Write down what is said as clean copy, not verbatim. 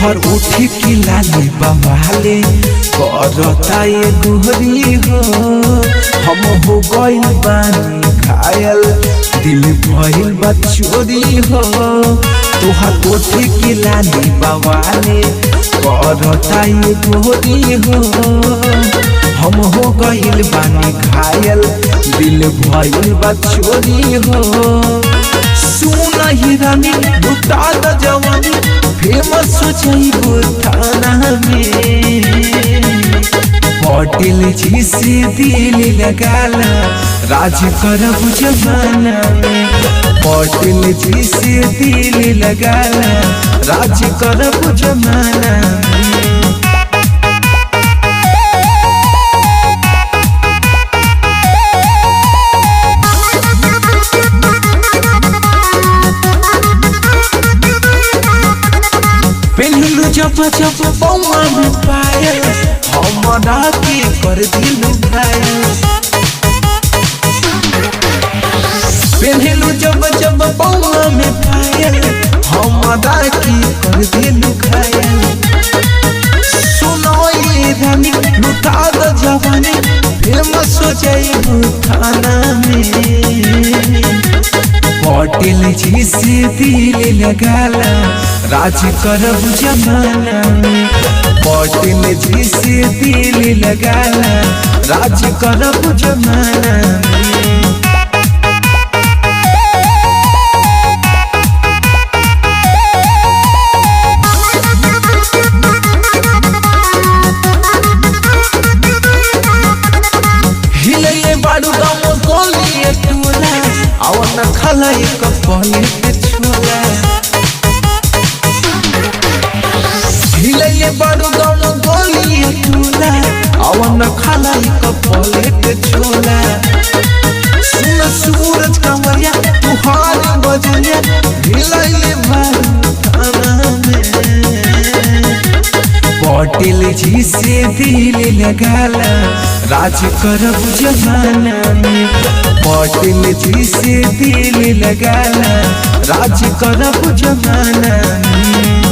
तोहर उठी की लाली बवाले करता ये गोहरी हो। हम हो गइल बानी घायल दिल भइल बा चोरी हो। तोहर उठी की लाली बवाले करता ये गोहरी हो। हम हो गइल बानी घायल दिल भइल बा चोरी हो। सुन ही रानी लुटा द जवानी फेमस हो जाइबो थाना में। पटेल जी से दिल लगाला राज करब जमाना में। पटेल जी से दिल लगाला राज करब जमाना में। पेन्हलू जब जब बउआ में पायल हमरा के कर दिल घायल। पेन्हलू जब जब बउआ में पायल हमरा के कर दिल घायल। सुनो ये रानी लुटा द जवानी फेमस हो जाइबो थाना में। पटेल जी से दिल लगाला राज करब जमाना में। पटेल जी से दिल लगाला राज करब जमाना में। हिले बारू गाँव गोलिए टोला आवन खाला एक पले के छोला। हिले बारू गाँव गोलिए टोला आवन खाला एक पले के छोला। सुन सूरज कमरिया तुहार बजरिया हिले बारू थाना में। पटेल जी से दिल लगाला राज करब जमाना में। पटेल जी से दिल लगाला राज करब जमाना में।